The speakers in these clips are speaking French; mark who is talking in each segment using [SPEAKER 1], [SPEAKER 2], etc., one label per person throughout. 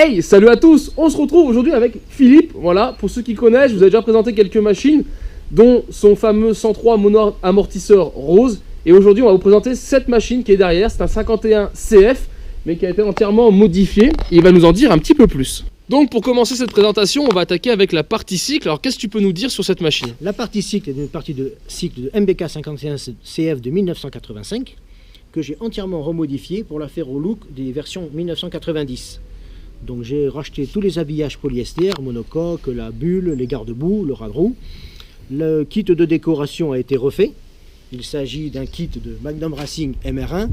[SPEAKER 1] Hey, salut à tous. On se retrouve aujourd'hui avec Philippe. Voilà, pour ceux qui connaissent, je vous ai déjà présenté quelques machines, dont son fameux 103 mono-amortisseur rose. Et aujourd'hui, on va vous présenter cette machine qui est derrière. C'est un 51 CF, mais qui a été entièrement modifié. Et il va nous en dire un petit peu plus. Donc pour commencer cette présentation, on va attaquer avec la partie cycle. Alors qu'est-ce que tu peux nous dire sur cette machine?
[SPEAKER 2] La partie cycle est une partie de cycle de MBK 51 CF de 1985 que j'ai entièrement remodifié pour la faire au look des versions 1990. Donc j'ai racheté tous les habillages polyester, monocoque, la bulle, les garde-boue, le radeau. Le kit de décoration a été refait. Il s'agit d'un kit de Magnum Racing MR1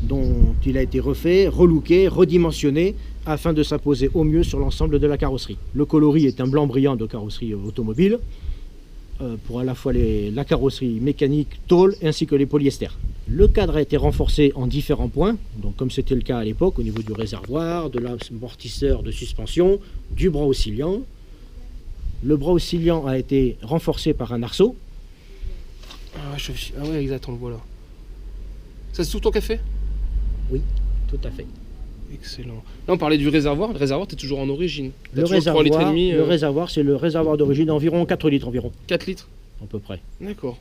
[SPEAKER 2] dont il a été refait, relooké, redimensionné afin de s'imposer au mieux sur l'ensemble de la carrosserie. Le coloris est un blanc brillant de carrosserie automobile pour à la fois la carrosserie mécanique, tôle ainsi que les polyesters. Le cadre a été renforcé en différents points, donc comme c'était le cas à l'époque au niveau du réservoir, de l'amortisseur de suspension, du bras oscillant. Le bras oscillant a été renforcé par un arceau.
[SPEAKER 1] Ah ouais, exact, on le voit là. Ça c'est tout ton café?
[SPEAKER 2] Oui, tout à fait.
[SPEAKER 1] Excellent. Là on parlait du réservoir. Le réservoir, tu es toujours en origine.
[SPEAKER 2] Le réservoir, c'est le réservoir d'origine d'environ 4 litres environ.
[SPEAKER 1] 4 litres
[SPEAKER 2] à peu près.
[SPEAKER 1] D'accord.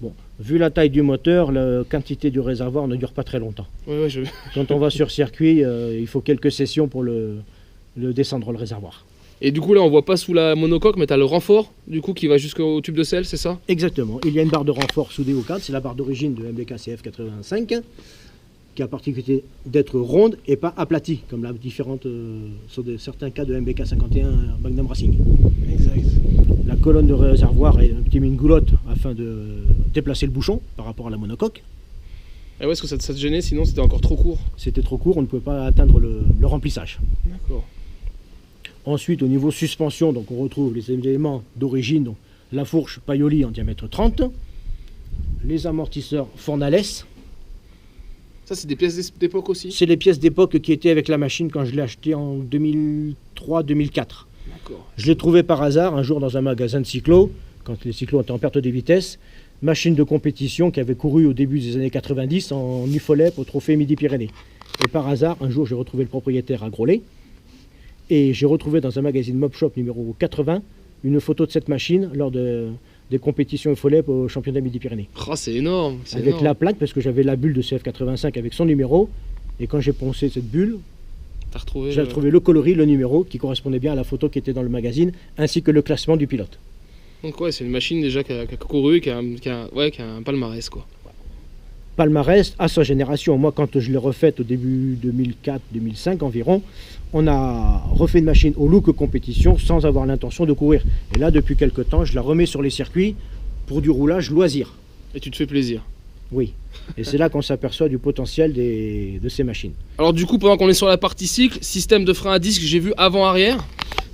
[SPEAKER 2] Bon, vu la taille du moteur, la quantité du réservoir ne dure pas très longtemps.
[SPEAKER 1] Ouais,
[SPEAKER 2] Quand on va sur circuit, il faut quelques sessions pour le descendre le réservoir.
[SPEAKER 1] Et du coup là on voit pas sous la monocoque, mais tu as le renfort du coup qui va jusqu'au tube de sel, c'est ça?
[SPEAKER 2] Exactement, il y a une barre de renfort soudée au cadre, c'est la barre d'origine de MBK CF 85 qui a la particularité d'être ronde et pas aplatie comme la différente sur certains cas de MBK 51 Magnum Racing.
[SPEAKER 1] Exact.
[SPEAKER 2] La colonne de réservoir est un petit une goulotte afin de déplacer le bouchon par rapport à la monocoque.
[SPEAKER 1] Et ouais, est-ce que ça te gênait, sinon c'était encore trop court?
[SPEAKER 2] C'était trop court, on ne pouvait pas atteindre le remplissage.
[SPEAKER 1] D'accord.
[SPEAKER 2] Ensuite, au niveau suspension, donc on retrouve les éléments d'origine, donc la fourche Paoli en diamètre 30, les amortisseurs Fornales.
[SPEAKER 1] Ça, c'est des pièces d'époque aussi?
[SPEAKER 2] C'est les pièces d'époque qui étaient avec la machine quand je l'ai acheté en 2003-2004.
[SPEAKER 1] D'accord.
[SPEAKER 2] Je l'ai trouvé par hasard un jour dans un magasin de cyclo, quand les cyclos étaient en perte de vitesse. Machine de compétition qui avait couru au début des années 90 en UFOLEP au trophée Midi-Pyrénées. Et par hasard, un jour, j'ai retrouvé le propriétaire à Groslay. Et j'ai retrouvé dans un magazine Mob Shop numéro 80 une photo de cette machine lors des compétitions UFOLEP au championnat Midi-Pyrénées.
[SPEAKER 1] Oh, c'est énorme!
[SPEAKER 2] Avec la plaque, parce que j'avais la bulle de CF85 avec son numéro. Et quand j'ai poncé cette bulle, j'ai retrouvé le coloris, le numéro qui correspondait bien à la photo qui était dans le magazine, ainsi que le classement du pilote.
[SPEAKER 1] Donc ouais, c'est une machine déjà qui a couru, qui a un palmarès quoi.
[SPEAKER 2] Palmarès à sa génération. Moi, quand je l'ai refaite au début 2004-2005 environ, on a refait une machine au look compétition sans avoir l'intention de courir. Et là, depuis quelques temps, je la remets sur les circuits pour du roulage loisir.
[SPEAKER 1] Et tu te fais plaisir?
[SPEAKER 2] Oui. Et c'est là qu'on s'aperçoit du potentiel de ces machines.
[SPEAKER 1] Alors du coup, pendant qu'on est sur la partie cycle, système de frein à disque, j'ai vu avant-arrière?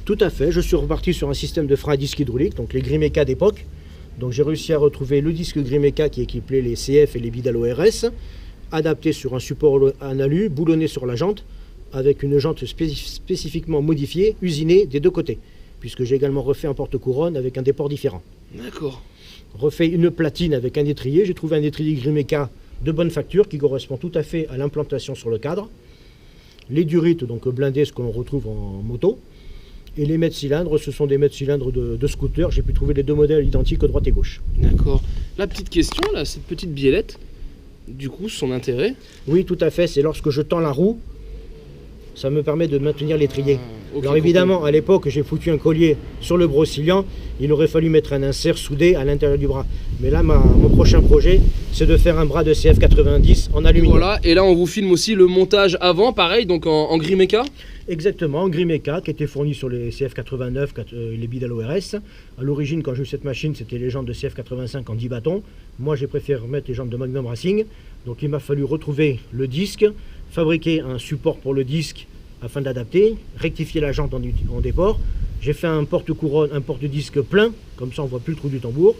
[SPEAKER 2] Tout à fait. Je suis reparti sur un système de frein à disque hydraulique, donc les Grimeca d'époque. Donc j'ai réussi à retrouver le disque Grimeca qui équipait les CF et les Bidal ORS, adapté sur un support en alu, boulonné sur la jante, avec une jante spécifiquement modifiée, usinée des deux côtés, puisque j'ai également refait un porte-couronne avec un déport différent.
[SPEAKER 1] D'accord.
[SPEAKER 2] Refait une platine avec un étrier, j'ai trouvé un étrier Grimeca de bonne facture qui correspond tout à fait à l'implantation sur le cadre. Les durites, donc blindés, ce qu'on retrouve en moto. Et les mètres cylindres, ce sont des mètres cylindres de scooter. J'ai pu trouver les deux modèles identiques droite et gauche. D'accord.
[SPEAKER 1] La petite question, là, cette petite biellette, du coup, son intérêt?
[SPEAKER 2] Oui, tout à fait. C'est lorsque je tends la roue, ça me permet de maintenir l'étrier. Okay, alors évidemment, à l'époque, j'ai foutu un collier sur le bras oscillant. Il aurait fallu mettre un insert soudé à l'intérieur du bras. Mais là, mon prochain projet, c'est de faire un bras de CF90 en aluminium.
[SPEAKER 1] Voilà. Et là, on vous filme aussi le montage avant, pareil, donc en Grimeca?
[SPEAKER 2] Exactement, en Grimeca, qui était fourni sur les CF89 et les Bidal ORS. À l'origine, quand j'ai eu cette machine, c'était les jantes de CF85 en 10 bâtons. Moi, j'ai préféré mettre les jantes de Magnum Racing. Donc, il m'a fallu retrouver le disque, fabriquer un support pour le disque afin d'adapter, rectifier la jante en déport. J'ai fait un porte-couronne, un porte-disque plein, comme ça on ne voit plus le trou du tambour.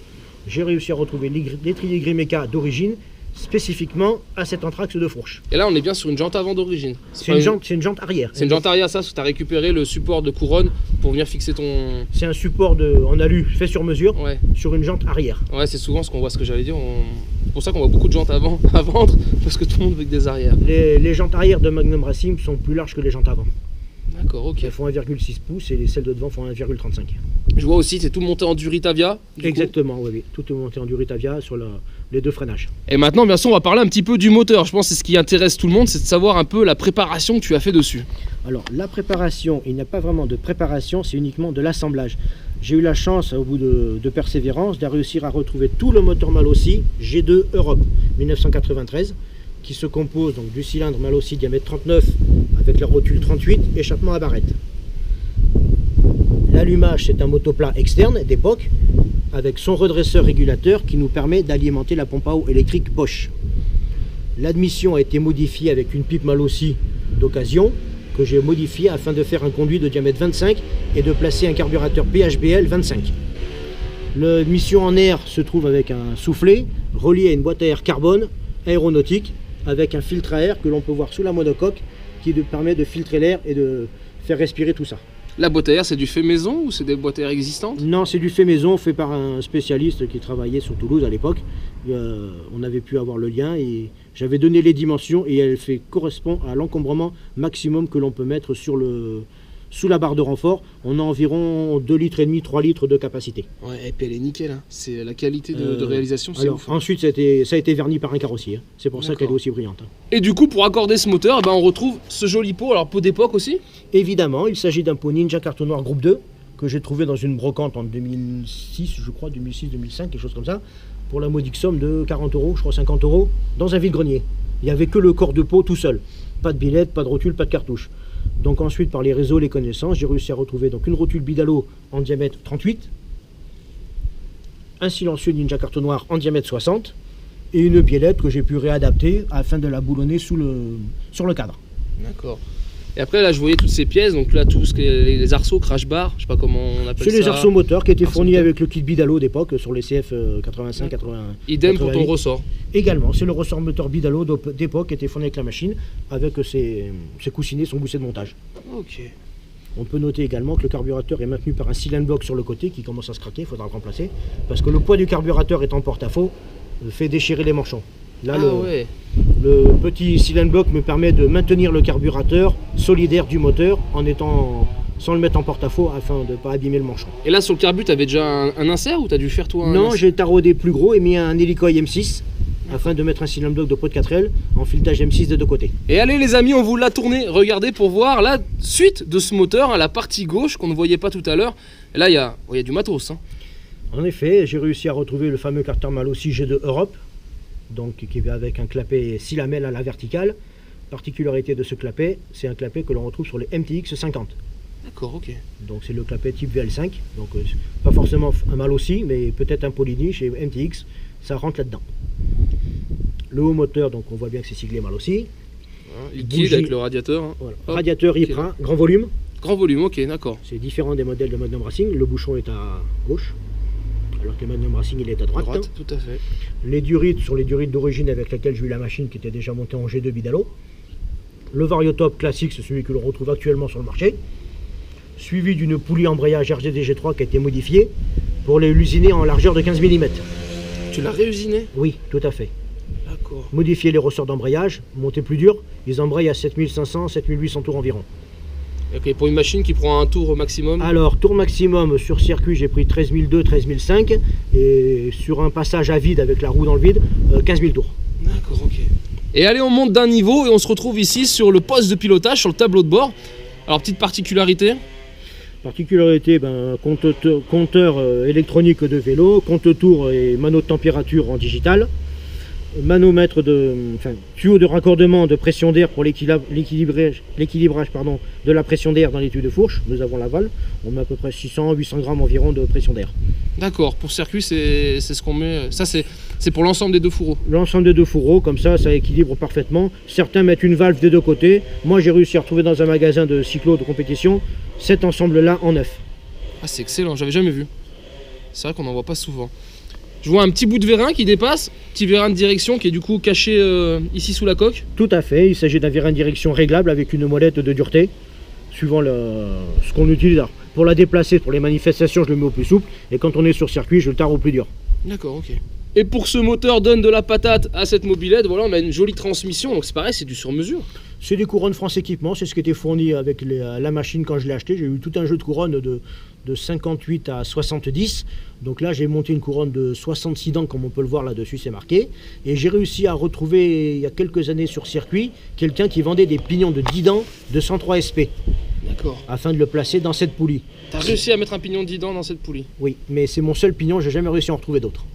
[SPEAKER 2] J'ai réussi à retrouver l'étrier Grimeca d'origine, spécifiquement à cet anthrax de fourche.
[SPEAKER 1] Et là on est bien sur une jante avant d'origine.
[SPEAKER 2] C'est une jante arrière.
[SPEAKER 1] C'est une jante arrière, ça, parce que tu as récupéré le support de couronne pour venir fixer ton...
[SPEAKER 2] C'est un support en alu fait sur mesure, sur une jante arrière.
[SPEAKER 1] Ouais, c'est souvent ce qu'on voit, ce que j'allais dire. C'est pour ça qu'on voit beaucoup de jantes à vendre, parce que tout le monde veut que des arrières.
[SPEAKER 2] Les jantes arrière de Magnum Racing sont plus larges que les jantes avant.
[SPEAKER 1] D'accord, ok.
[SPEAKER 2] Elles font 1,6 pouces et celles de devant font 1,35.
[SPEAKER 1] Je vois aussi, c'est tout monté en Duritavia.
[SPEAKER 2] Exactement, oui. Tout est monté en Duritavia sur les 2 freinages.
[SPEAKER 1] Et maintenant, bien sûr, on va parler un petit peu du moteur. Je pense que c'est ce qui intéresse tout le monde, c'est de savoir un peu la préparation que tu as fait dessus.
[SPEAKER 2] Alors, la préparation, il n'y a pas vraiment de préparation, c'est uniquement de l'assemblage. J'ai eu la chance, au bout de persévérance, de réussir à retrouver tout le moteur Malossi G2 Europe 1993, qui se compose donc du cylindre Malossi diamètre 39 avec la rotule 38, échappement à barrette. L'allumage, c'est un motoplat externe d'époque avec son redresseur régulateur qui nous permet d'alimenter la pompe à eau électrique Bosch. L'admission a été modifiée avec une pipe Malossi d'occasion que j'ai modifiée afin de faire un conduit de diamètre 25 et de placer un carburateur PHBL 25. L'admission en air se trouve avec un soufflet relié à une boîte à air carbone aéronautique avec un filtre à air que l'on peut voir sous la monocoque qui permet de filtrer l'air et de faire respirer tout ça.
[SPEAKER 1] La boîte à air, c'est du fait maison ou c'est des boîtes à air existantes?
[SPEAKER 2] Non, c'est du fait maison, fait par un spécialiste qui travaillait sur Toulouse à l'époque. On avait pu avoir le lien et j'avais donné les dimensions et elle correspond à l'encombrement maximum que l'on peut mettre sous la barre de renfort. On a environ 2,5 litres, 3 litres de capacité.
[SPEAKER 1] Ouais, et puis elle est nickel, hein. C'est la qualité de réalisation, c'est ouf.
[SPEAKER 2] Ensuite, ça a été verni par un carrossier, hein. C'est pour ça qu'elle est aussi brillante.
[SPEAKER 1] Et du coup, pour accorder ce moteur, on retrouve ce joli pot, alors pot d'époque aussi?
[SPEAKER 2] Évidemment, il s'agit d'un pot Ninja Carton Noir Groupe 2 que j'ai trouvé dans une brocante en 2006, je crois, 2006-2005, quelque chose comme ça, pour la modique somme de 40 €, je crois 50 €, dans un vide-grenier. Il n'y avait que le corps de pot tout seul. Pas de billette, pas de rotule, pas de cartouche. Donc ensuite, par les réseaux, les connaissances, j'ai réussi à retrouver donc une rotule Bidalo en diamètre 38, un silencieux Ninja Carton Noir en diamètre 60 et une biellette que j'ai pu réadapter afin de la boulonner sur le cadre.
[SPEAKER 1] D'accord. Et après, là, je voyais toutes ces pièces, donc là, tout ce que les arceaux, crash bar, je sais pas comment on appelle ça.
[SPEAKER 2] C'est les arceaux moteurs qui étaient fournis avec le kit Bidalo d'époque sur les CF 85, 80.
[SPEAKER 1] Idem pour ton ressort.
[SPEAKER 2] Également, c'est le ressort moteur Bidalo d'époque qui était fourni avec la machine, avec ses coussinets, son gousset de montage.
[SPEAKER 1] Ok.
[SPEAKER 2] On peut noter également que le carburateur est maintenu par un cylindre bloc sur le côté qui commence à se craquer, il faudra le remplacer, parce que le poids du carburateur étant porte-à-faux fait déchirer les manchons. Là, le petit cylindre bloc me permet de maintenir le carburateur solidaire du moteur sans le mettre en porte-à-faux afin de ne pas abîmer le manchon.
[SPEAKER 1] Et là sur le carbu, tu avais déjà un insert ou tu as dû faire toi un
[SPEAKER 2] Non,
[SPEAKER 1] insert?
[SPEAKER 2] j'ai taraudé plus gros et mis un hélicoï M6 afin de mettre un cylindre bloc de pot de 4L en filetage M6 des deux côtés.
[SPEAKER 1] Et allez les amis, on vous l'a tourné, regardez pour voir la suite de ce moteur à la partie gauche qu'on ne voyait pas tout à l'heure. Et là il y a du matos. Hein.
[SPEAKER 2] En effet, j'ai réussi à retrouver le fameux carter Malossi G2 Europe, donc qui est avec un clapet 6 lamelles à la verticale. Particularité de ce clapet, c'est un clapet que l'on retrouve sur les MTX 50.
[SPEAKER 1] D'accord, ok.
[SPEAKER 2] Donc c'est le clapet type VL5, donc pas forcément un Malossi, mais peut-être un Polyniche et MTX, ça rentre là-dedans. Le haut moteur, donc on voit bien que c'est siglé Malossi.
[SPEAKER 1] Liquide avec le radiateur. Hein.
[SPEAKER 2] Voilà. Radiateur IPRA, grand volume.
[SPEAKER 1] Grand volume, ok, d'accord.
[SPEAKER 2] C'est différent des modèles de Magnum Racing, le bouchon est à gauche, alors que le Magnum Racing il est à droite.
[SPEAKER 1] Tout à fait.
[SPEAKER 2] Les durites sont les durites d'origine avec lesquelles j'ai eu la machine qui était déjà montée en G2 Bidalo. Le variotop classique, c'est celui que l'on retrouve actuellement sur le marché, suivi d'une poulie embrayage RGD-G3 qui a été modifiée pour l'usiner en largeur de 15 mm.
[SPEAKER 1] Tu l'as réusiné?
[SPEAKER 2] Oui, tout à fait.
[SPEAKER 1] D'accord.
[SPEAKER 2] Modifier les ressorts d'embrayage, monter plus dur, ils embrayent à 7500, 7800 tours environ.
[SPEAKER 1] Ok, pour une machine qui prend un tour maximum?
[SPEAKER 2] Alors, tour maximum sur circuit, j'ai pris 13002, 13005 et sur un passage à vide avec la roue dans le vide, 15 000 tours.
[SPEAKER 1] D'accord, ok. Et allez, on monte d'un niveau et on se retrouve ici sur le poste de pilotage, sur le tableau de bord. Alors, petite particularité?
[SPEAKER 2] Particularité, compteur électronique de vélo, compte-tour et mano de température en digital, manomètre tuyau de raccordement de pression d'air pour l'équilibrage de la pression d'air dans les tuyaux de fourche. Nous avons l'aval, on met à peu près 600-800 grammes environ de pression d'air. D'accord,
[SPEAKER 1] pour circuit c'est ce qu'on met, ça c'est pour l'ensemble des deux fourreaux?
[SPEAKER 2] L'ensemble des deux fourreaux, comme ça équilibre parfaitement. Certains mettent une valve des deux côtés, moi j'ai réussi à retrouver dans un magasin de cyclo de compétition cet ensemble-là en neuf.
[SPEAKER 1] Ah c'est excellent, j'avais jamais vu. C'est vrai qu'on n'en voit pas souvent. Je vois un petit bout de vérin qui dépasse, petit vérin de direction qui est du coup caché ici sous la coque.
[SPEAKER 2] Tout à fait, il s'agit d'un vérin de direction réglable avec une molette de dureté, suivant ce qu'on utilise. Alors, pour la déplacer, pour les manifestations, je le mets au plus souple, et quand on est sur circuit, je le tare au plus dur.
[SPEAKER 1] D'accord, ok. Et pour que ce moteur donne de la patate à cette mobilette, voilà, on a une jolie transmission, donc c'est pareil, c'est du sur-mesure.
[SPEAKER 2] C'est des couronnes France Équipement, c'est ce qui était fourni avec la machine quand je l'ai acheté. J'ai eu tout un jeu de couronnes de 58 à 70. Donc là, j'ai monté une couronne de 66 dents, comme on peut le voir là-dessus, c'est marqué. Et j'ai réussi à retrouver, il y a quelques années sur circuit, quelqu'un qui vendait des pignons de 10 dents de 103 SP.
[SPEAKER 1] D'accord.
[SPEAKER 2] Afin de le placer dans cette poulie.
[SPEAKER 1] T'as réussi à mettre un pignon de 10 dents dans cette poulie?
[SPEAKER 2] Oui, mais c'est mon seul pignon, j'ai jamais réussi à en retrouver d'autres.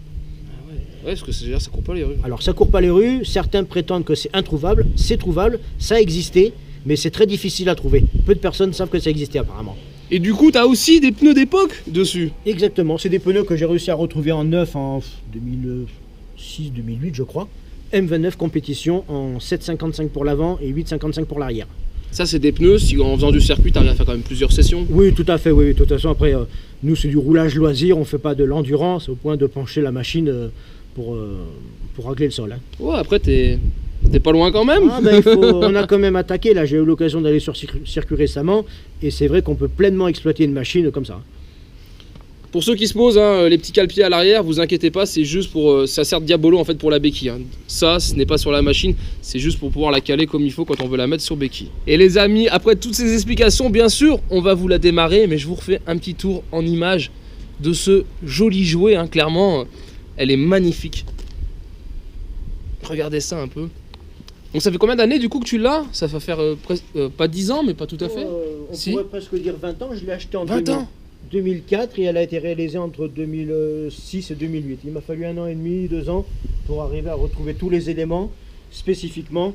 [SPEAKER 1] Ouais, parce que c'est-à-dire ça court pas les rues.
[SPEAKER 2] Alors ça court pas les rues, certains prétendent que c'est introuvable, c'est trouvable, ça existait, mais c'est très difficile à trouver. Peu de personnes savent que ça existait apparemment.
[SPEAKER 1] Et du coup, t'as aussi des pneus d'époque dessus?
[SPEAKER 2] Exactement, c'est des pneus que j'ai réussi à retrouver en neuf en 2006-2008 je crois. M29 compétition en 7,55 pour l'avant et 8,55 pour l'arrière.
[SPEAKER 1] Ça, c'est des pneus, si en faisant du circuit, t'arrives à faire quand même plusieurs sessions?
[SPEAKER 2] Oui, tout à fait, oui. De toute façon, après, nous, c'est du roulage loisir, on fait pas de l'endurance au point de pencher la machine pour régler le sol. Hein.
[SPEAKER 1] Ouais, après, t'es pas loin quand même.
[SPEAKER 2] Ah, ben, on a quand même attaqué, là, j'ai eu l'occasion d'aller sur circuit récemment, et c'est vrai qu'on peut pleinement exploiter une machine comme ça.
[SPEAKER 1] Pour ceux qui se posent, hein, les petits cale-pieds à l'arrière, vous inquiétez pas, c'est juste pour... ça sert de diabolo en fait pour la béquille. Hein. Ça, ce n'est pas sur la machine, c'est juste pour pouvoir la caler comme il faut quand on veut la mettre sur béquille. Et les amis, après toutes ces explications, bien sûr, on va vous la démarrer, mais je vous refais un petit tour en image de ce joli jouet, hein. Clairement, elle est magnifique. Regardez ça un peu. Donc ça fait combien d'années du coup que tu l'as? Ça va faire pas 10 ans, mais pas tout à fait.
[SPEAKER 2] On pourrait presque dire 20 ans, je l'ai acheté en
[SPEAKER 1] 20 ans
[SPEAKER 2] 2004 et elle a été réalisée entre 2006 et 2008. Il m'a fallu 1 an et demi, 2 ans pour arriver à retrouver tous les éléments spécifiquement,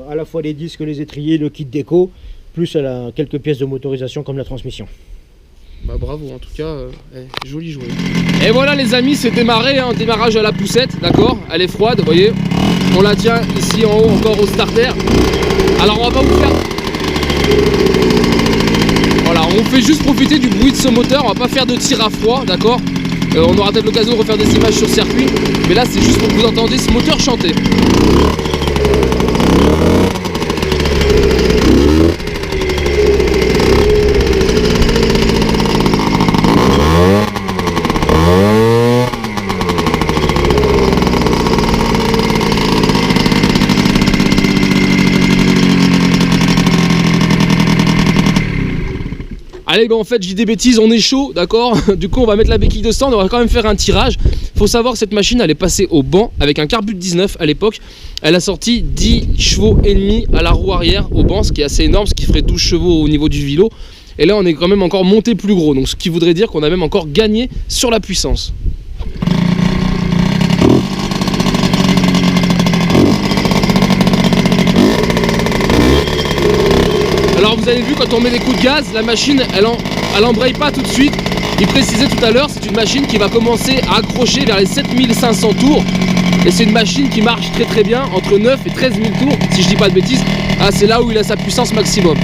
[SPEAKER 2] à la fois les disques, les étriers, le kit déco, plus quelques pièces de motorisation comme la transmission.
[SPEAKER 1] Bah bravo, en tout cas, joli jouet. Et voilà les amis, c'est démarré, hein, démarrage à la poussette, d'accord? Elle est froide, vous voyez. On la tient ici en haut encore au starter. Alors on va pas vous faire... Voilà, on fait juste profiter du bruit de ce moteur, on va pas faire de tir à froid, d'accord? On aura peut-être l'occasion de refaire des images sur circuit, mais là c'est juste pour que vous entendiez ce moteur chanter. Allez, ben en fait, j'ai des bêtises, on est chaud, d'accord? Du coup, on va mettre la béquille de stand, on va quand même faire un tirage. Faut savoir que cette machine, elle est passée au banc avec un Carbut 19 à l'époque. Elle a sorti 10 chevaux et demi à la roue arrière au banc, ce qui est assez énorme, ce qui ferait 12 chevaux au niveau du vélo. Et là, on est quand même encore monté plus gros, donc ce qui voudrait dire qu'on a même encore gagné sur la puissance. Alors vous avez vu, quand on met des coups de gaz, la machine elle embraye pas tout de suite. Il précisait tout à l'heure, c'est une machine qui va commencer à accrocher vers les 7500 tours. Et c'est une machine qui marche très très bien, entre 9 et 13 000 tours, si je dis pas de bêtises. Ah, c'est là où il a sa puissance maximum.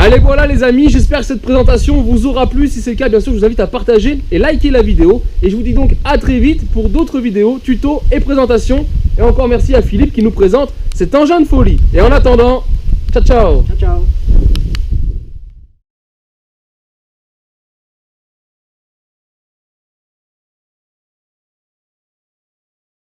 [SPEAKER 1] Allez, voilà les amis, j'espère que cette présentation vous aura plu. Si c'est le cas, bien sûr, je vous invite à partager et liker la vidéo. Et je vous dis donc à très vite pour d'autres vidéos, tutos et présentations. Et encore merci à Philippe qui nous présente cet engin de folie. Et en attendant, ciao ciao.
[SPEAKER 2] Ciao ciao.